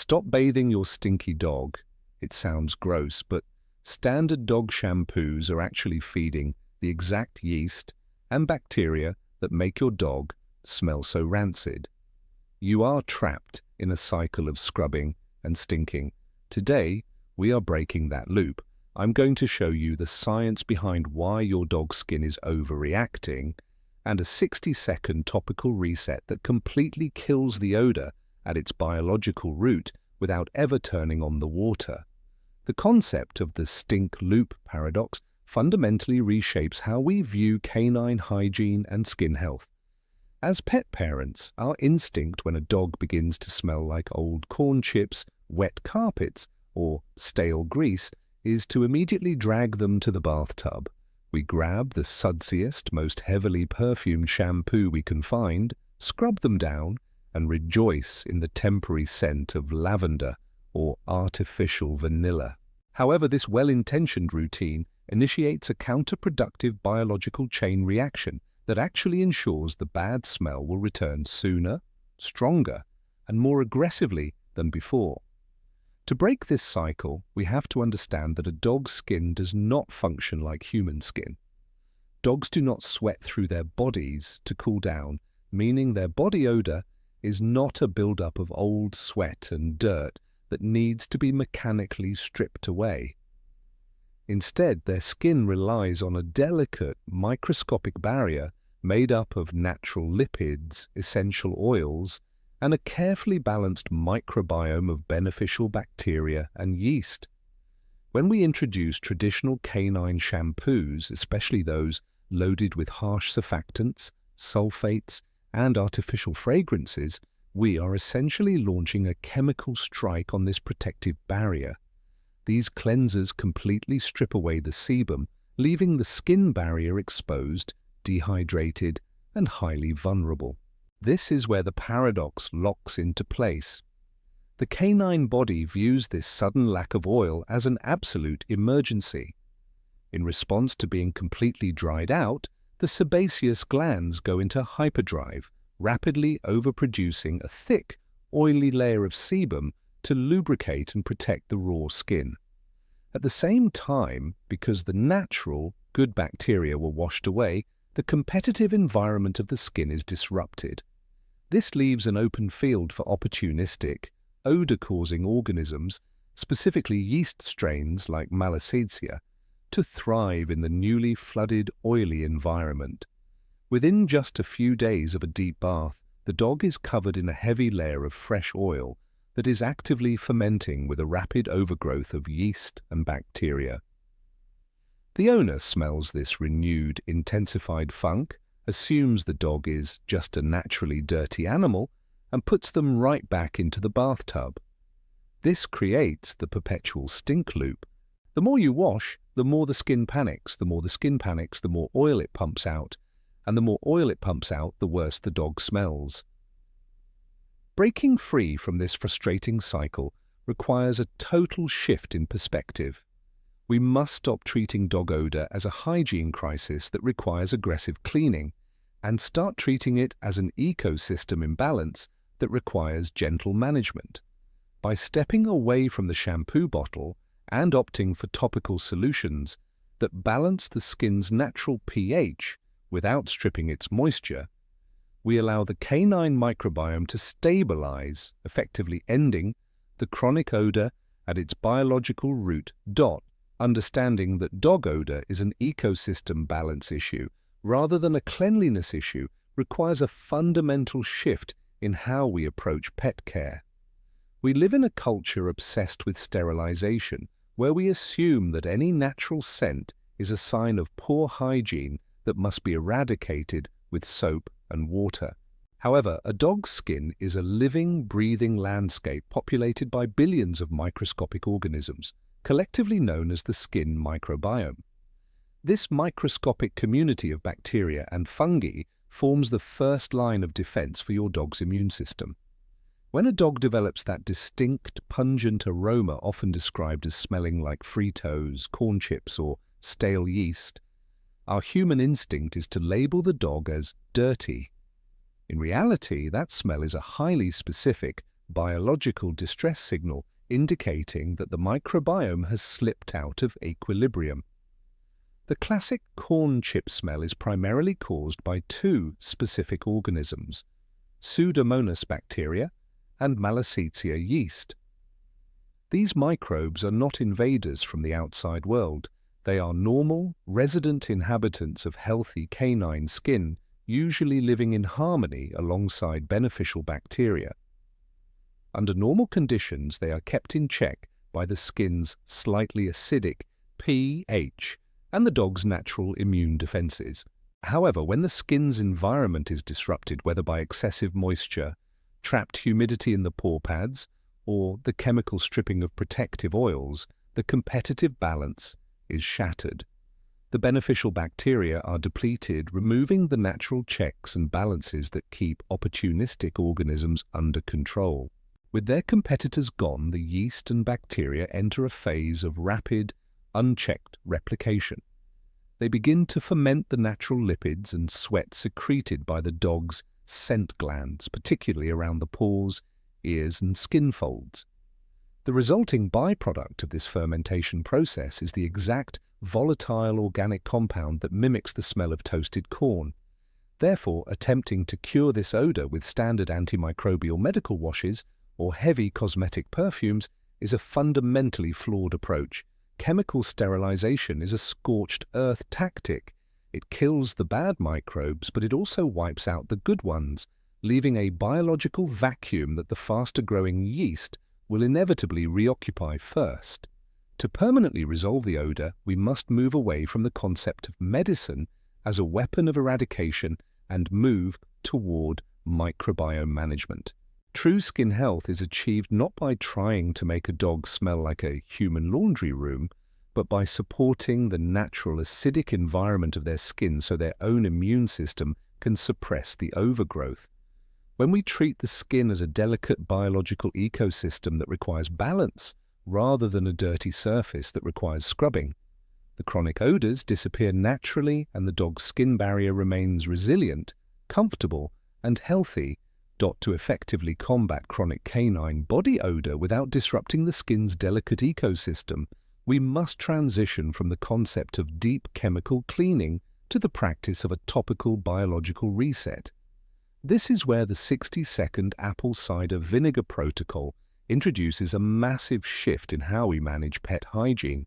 Stop bathing your stinky dog. It sounds gross, but standard dog shampoos are actually feeding the exact yeast and bacteria that make your dog smell so rancid. You are trapped in a cycle of scrubbing and stinking. Today, we are breaking that loop. I'm going to show you the science behind why your dog's skin is overreacting and a 60-second topical reset that completely kills the odor at its biological root without ever turning on the water. The concept of the stink loop paradox fundamentally reshapes how we view canine hygiene and skin health. As pet parents, our instinct when a dog begins to smell like old corn chips, wet carpets, or stale grease is to immediately drag them to the bathtub. We grab the sudsiest, most heavily perfumed shampoo we can find, scrub them down, and rejoice in the temporary scent of lavender or artificial vanilla. However, this well-intentioned routine initiates a counterproductive biological chain reaction that actually ensures the bad smell will return sooner, stronger, and more aggressively than before. To break this cycle, we have to understand that a dog's skin does not function like human skin. Dogs do not sweat through their bodies to cool down, meaning their body odor is not a buildup of old sweat and dirt that needs to be mechanically stripped away. Instead, their skin relies on a delicate, microscopic barrier made up of natural lipids, essential oils, and a carefully balanced microbiome of beneficial bacteria and yeast. When we introduce traditional canine shampoos, especially those loaded with harsh surfactants, sulfates, and artificial fragrances, we are essentially launching a chemical strike on this protective barrier. These cleansers completely strip away the sebum, leaving the skin barrier exposed, dehydrated, and highly vulnerable. This is where the paradox locks into place. The canine body views this sudden lack of oil as an absolute emergency. In response to being completely dried out, the sebaceous glands go into hyperdrive, rapidly overproducing a thick, oily layer of sebum to lubricate and protect the raw skin. At the same time, because the natural, good bacteria were washed away, the competitive environment of the skin is disrupted. This leaves an open field for opportunistic, odor-causing organisms, specifically yeast strains like Malassezia, to thrive in the newly flooded, oily environment. Within just a few days of a deep bath, the dog is covered in a heavy layer of fresh oil that is actively fermenting with a rapid overgrowth of yeast and bacteria. The owner smells this renewed, intensified funk, assumes the dog is just a naturally dirty animal, and puts them right back into the bathtub. This creates the perpetual stink loop. The more you wash, the more the skin panics. The more the skin panics, the more oil it pumps out. And the more oil it pumps out, the worse the dog smells. Breaking free from this frustrating cycle requires a total shift in perspective. We must stop treating dog odor as a hygiene crisis that requires aggressive cleaning and start treating it as an ecosystem imbalance that requires gentle management. By stepping away from the shampoo bottle and opting for topical solutions that balance the skin's natural pH without stripping its moisture, we allow the canine microbiome to stabilize, effectively ending the chronic odor at its biological root. Understanding that dog odor is an ecosystem balance issue rather than a cleanliness issue requires a fundamental shift in how we approach pet care. We live in a culture obsessed with sterilization, where we assume that any natural scent is a sign of poor hygiene that must be eradicated with soap and water. However, a dog's skin is a living, breathing landscape populated by billions of microscopic organisms, collectively known as the skin microbiome. This microscopic community of bacteria and fungi forms the first line of defense for your dog's immune system. When a dog develops that distinct, pungent aroma often described as smelling like Fritos, corn chips, or stale yeast, our human instinct is to label the dog as dirty. In reality, that smell is a highly specific, biological distress signal indicating that the microbiome has slipped out of equilibrium. The classic corn chip smell is primarily caused by two specific organisms, Pseudomonas bacteria and Malassezia yeast. These microbes are not invaders from the outside world. They are normal, resident inhabitants of healthy canine skin, usually living in harmony alongside beneficial bacteria. Under normal conditions, they are kept in check by the skin's slightly acidic pH and the dog's natural immune defenses. However, when the skin's environment is disrupted, whether by excessive moisture, trapped humidity in the paw pads, or the chemical stripping of protective oils, the competitive balance is shattered. The beneficial bacteria are depleted, removing the natural checks and balances that keep opportunistic organisms under control. With their competitors gone, the yeast and bacteria enter a phase of rapid, unchecked replication. They begin to ferment the natural lipids and sweat secreted by the dog's scent glands, particularly around the paws, ears, and skin folds. The resulting byproduct of this fermentation process is the exact volatile organic compound that mimics the smell of toasted corn. Therefore, attempting to cure this odor with standard antimicrobial medical washes or heavy cosmetic perfumes is a fundamentally flawed approach. Chemical sterilization is a scorched earth tactic. It kills the bad microbes, but it also wipes out the good ones, leaving a biological vacuum that the faster-growing yeast will inevitably reoccupy first. To permanently resolve the odor, we must move away from the concept of medicine as a weapon of eradication and move toward microbiome management. True skin health is achieved not by trying to make a dog smell like a human laundry room, but by supporting the natural acidic environment of their skin so their own immune system can suppress the overgrowth. When we treat the skin as a delicate biological ecosystem that requires balance rather than a dirty surface that requires scrubbing, the chronic odors disappear naturally and the dog's skin barrier remains resilient, comfortable, and healthy. To effectively combat chronic canine body odor without disrupting the skin's delicate ecosystem, we must transition from the concept of deep chemical cleaning to the practice of a topical biological reset. This is where the 60-second apple cider vinegar protocol introduces a massive shift in how we manage pet hygiene.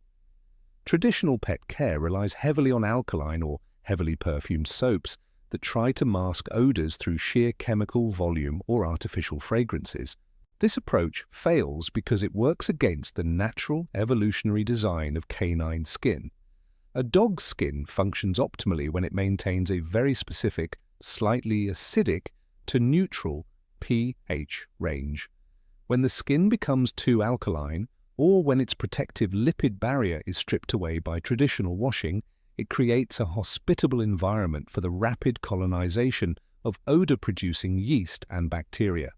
Traditional pet care relies heavily on alkaline or heavily perfumed soaps that try to mask odors through sheer chemical volume or artificial fragrances. This approach fails because it works against the natural evolutionary design of canine skin. A dog's skin functions optimally when it maintains a very specific, slightly acidic to neutral pH range. When the skin becomes too alkaline, or when its protective lipid barrier is stripped away by traditional washing, it creates a hospitable environment for the rapid colonization of odor-producing yeast and bacteria.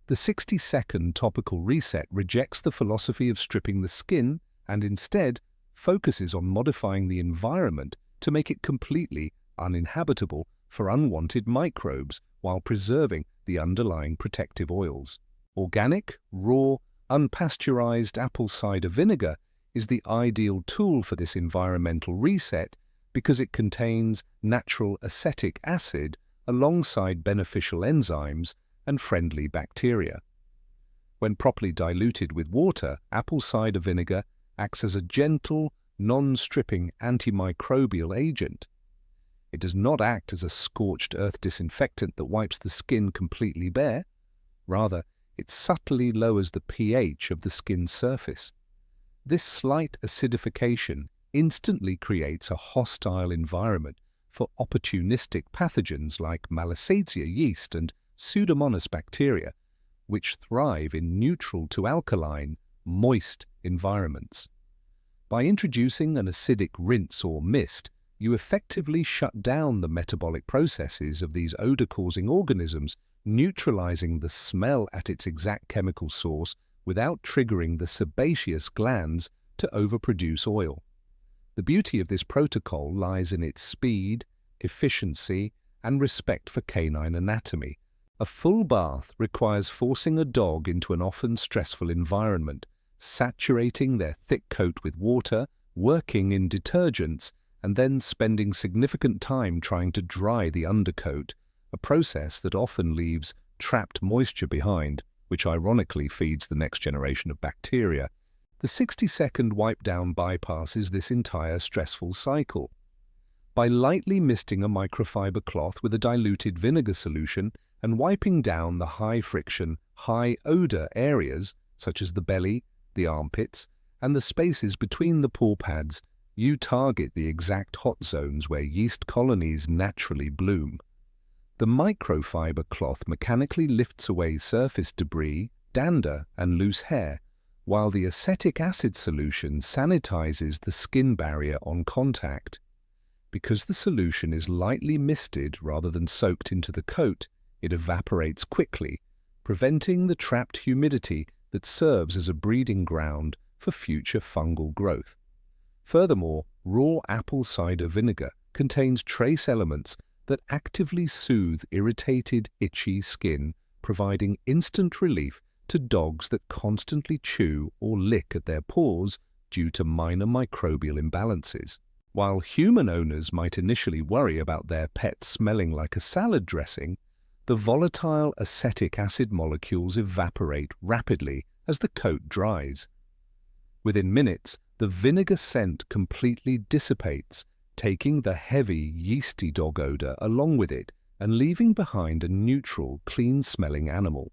The 60-second topical reset rejects the philosophy of stripping the skin and instead focuses on modifying the environment to make it completely uninhabitable for unwanted microbes while preserving the underlying protective oils. Organic, raw, unpasteurized apple cider vinegar is the ideal tool for this environmental reset because it contains natural acetic acid alongside beneficial enzymes and friendly bacteria. When properly diluted with water, apple cider vinegar acts as a gentle, non-stripping antimicrobial agent. It does not act as a scorched earth disinfectant that wipes the skin completely bare. Rather, it subtly lowers the pH of the skin's surface. This slight acidification instantly creates a hostile environment for opportunistic pathogens like Malassezia yeast and Pseudomonas bacteria, which thrive in neutral to alkaline, moist environments. By introducing an acidic rinse or mist, you effectively shut down the metabolic processes of these odor-causing organisms, neutralizing the smell at its exact chemical source without triggering the sebaceous glands to overproduce oil. The beauty of this protocol lies in its speed, efficiency, and respect for canine anatomy. A full bath requires forcing a dog into an often stressful environment, saturating their thick coat with water, working in detergents, and then spending significant time trying to dry the undercoat, a process that often leaves trapped moisture behind, which ironically feeds the next generation of bacteria. The 60-second wipe-down bypasses this entire stressful cycle. By lightly misting a microfiber cloth with a diluted vinegar solution and wiping down the high-friction, high-odor areas, such as the belly, the armpits, and the spaces between the paw pads, you target the exact hot zones where yeast colonies naturally bloom. The microfiber cloth mechanically lifts away surface debris, dander, and loose hair, while the acetic acid solution sanitizes the skin barrier on contact. Because the solution is lightly misted rather than soaked into the coat, it evaporates quickly, preventing the trapped humidity that serves as a breeding ground for future fungal growth. Furthermore, raw apple cider vinegar contains trace elements that actively soothe irritated, itchy skin, providing instant relief to dogs that constantly chew or lick at their paws due to minor microbial imbalances. While human owners might initially worry about their pet smelling like a salad dressing, the volatile acetic acid molecules evaporate rapidly as the coat dries. Within minutes, the vinegar scent completely dissipates, taking the heavy, yeasty dog odor along with it and leaving behind a neutral, clean-smelling animal.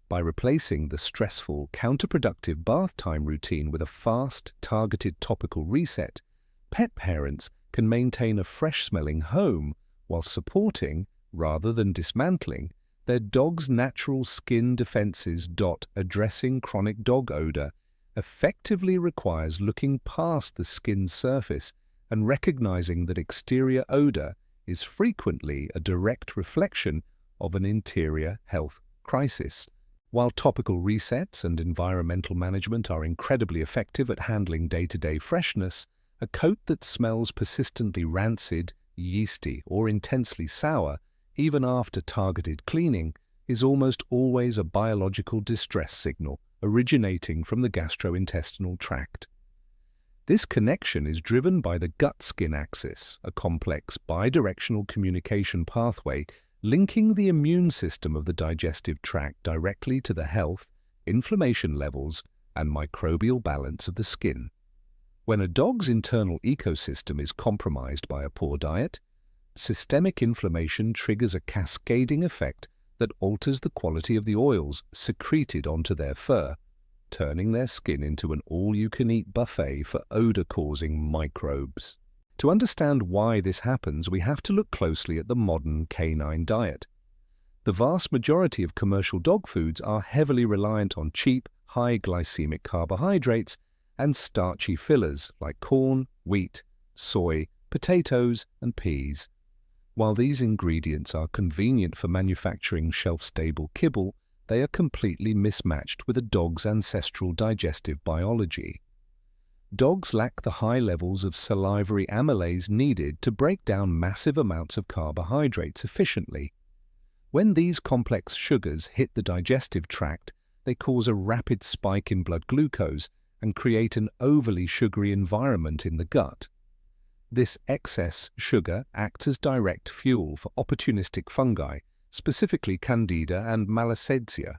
By replacing the stressful, counterproductive bath time routine with a fast, targeted topical reset, pet parents can maintain a fresh-smelling home while supporting, rather than dismantling, their dog's natural skin defenses. Addressing chronic dog odor effectively requires looking past the skin's surface and recognizing that exterior odor is frequently a direct reflection of an interior health crisis. While topical resets and environmental management are incredibly effective at handling day-to-day freshness, a coat that smells persistently rancid, yeasty, or intensely sour, even after targeted cleaning, is almost always a biological distress signal originating from the gastrointestinal tract. This connection is driven by the gut-skin axis, a complex bidirectional communication pathway linking the immune system of the digestive tract directly to the health, inflammation levels, and microbial balance of the skin. When a dog's internal ecosystem is compromised by a poor diet, systemic inflammation triggers a cascading effect that alters the quality of the oils secreted onto their fur, turning their skin into an all-you-can-eat buffet for odor-causing microbes. To understand why this happens, we have to look closely at the modern canine diet. The vast majority of commercial dog foods are heavily reliant on cheap, high-glycemic carbohydrates and starchy fillers like corn, wheat, soy, potatoes, and peas. While these ingredients are convenient for manufacturing shelf-stable kibble, they are completely mismatched with a dog's ancestral digestive biology. Dogs lack the high levels of salivary amylase needed to break down massive amounts of carbohydrates efficiently. When these complex sugars hit the digestive tract, they cause a rapid spike in blood glucose and create an overly sugary environment in the gut. This excess sugar acts as direct fuel for opportunistic fungi, specifically Candida and Malassezia.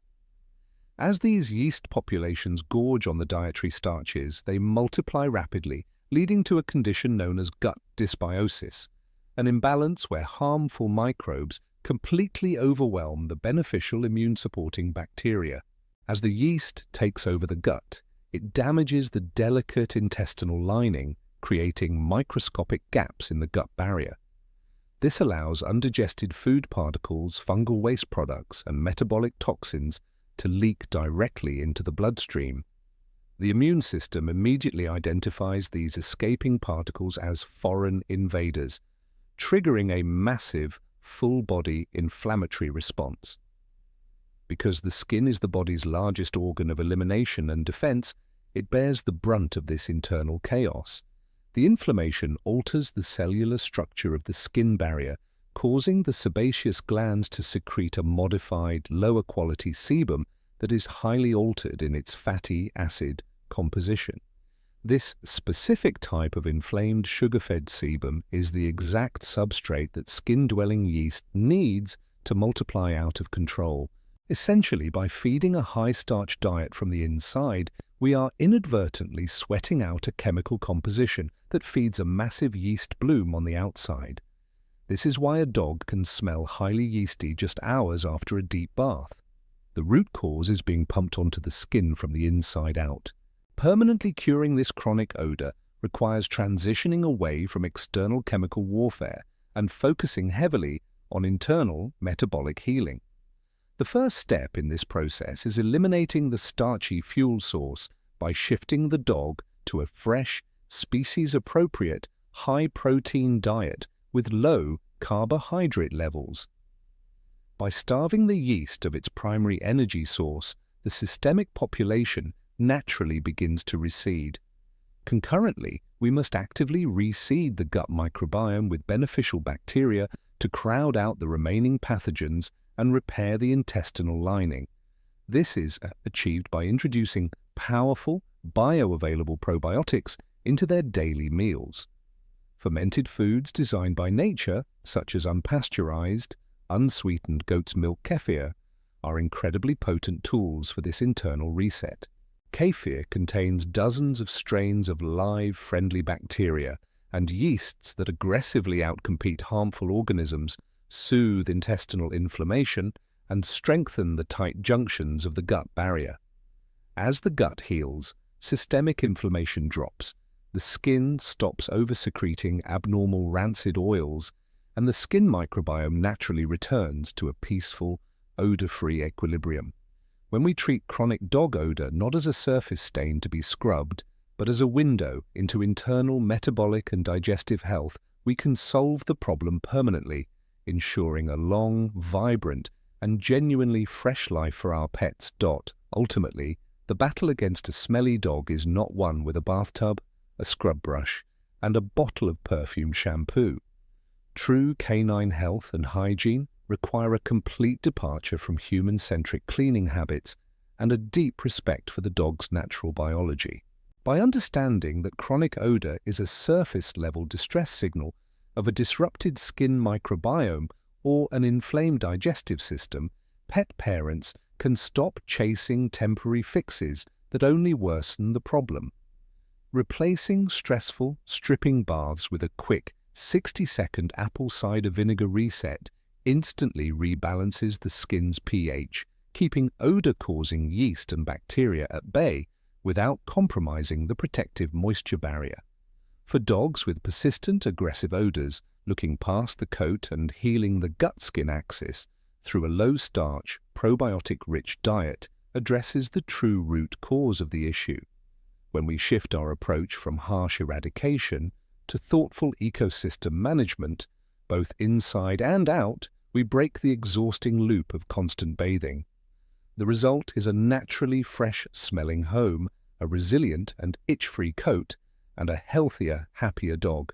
As these yeast populations gorge on the dietary starches, they multiply rapidly, leading to a condition known as gut dysbiosis, an imbalance where harmful microbes completely overwhelm the beneficial immune-supporting bacteria. As the yeast takes over the gut, it damages the delicate intestinal lining, creating microscopic gaps in the gut barrier. This allows undigested food particles, fungal waste products, and metabolic toxins to leak directly into the bloodstream. The immune system immediately identifies these escaping particles as foreign invaders, triggering a massive, full-body inflammatory response. Because the skin is the body's largest organ of elimination and defense, it bears the brunt of this internal chaos. The inflammation alters the cellular structure of the skin barrier, causing the sebaceous glands to secrete a modified, lower-quality sebum that is highly altered in its fatty acid composition. This specific type of inflamed sugar-fed sebum is the exact substrate that skin-dwelling yeast needs to multiply out of control. Essentially, by feeding a high-starch diet from the inside, we are inadvertently sweating out a chemical composition that feeds a massive yeast bloom on the outside. This is why a dog can smell highly yeasty just hours after a deep bath. The root cause is being pumped onto the skin from the inside out. Permanently curing this chronic odor requires transitioning away from external chemical warfare and focusing heavily on internal metabolic healing. The first step in this process is eliminating the starchy fuel source by shifting the dog to a fresh, species-appropriate, high-protein diet with low carbohydrate levels. By starving the yeast of its primary energy source, the systemic population naturally begins to recede. Concurrently, we must actively reseed the gut microbiome with beneficial bacteria to crowd out the remaining pathogens and repair the intestinal lining. This is achieved by introducing powerful, bioavailable probiotics into their daily meals. Fermented foods designed by nature, such as unpasteurized, unsweetened goat's milk kefir, are incredibly potent tools for this internal reset. Kefir contains dozens of strains of live, friendly bacteria and yeasts that aggressively outcompete harmful organisms, soothe intestinal inflammation, and strengthen the tight junctions of the gut barrier. As the gut heals, systemic inflammation drops, the skin stops over-secreting abnormal rancid oils, and the skin microbiome naturally returns to a peaceful, odor-free equilibrium. When we treat chronic dog odor not as a surface stain to be scrubbed, but as a window into internal metabolic and digestive health, we can solve the problem permanently, ensuring a long, vibrant, and genuinely fresh life for our pets. Ultimately, the battle against a smelly dog is not won with a bathtub, a scrub brush, and a bottle of perfume shampoo. True canine health and hygiene require a complete departure from human-centric cleaning habits and a deep respect for the dog's natural biology. By understanding that chronic odor is a surface-level distress signal of a disrupted skin microbiome or an inflamed digestive system, pet parents can stop chasing temporary fixes that only worsen the problem. Replacing stressful, stripping baths with a quick 60-second apple cider vinegar reset instantly rebalances the skin's pH, keeping odor-causing yeast and bacteria at bay without compromising the protective moisture barrier. For dogs with persistent aggressive odors, looking past the coat and healing the gut-skin axis through a low-starch, probiotic-rich diet addresses the true root cause of the issue. When we shift our approach from harsh eradication to thoughtful ecosystem management, both inside and out, we break the exhausting loop of constant bathing. The result is a naturally fresh-smelling home, a resilient and itch-free coat, and a healthier, happier dog.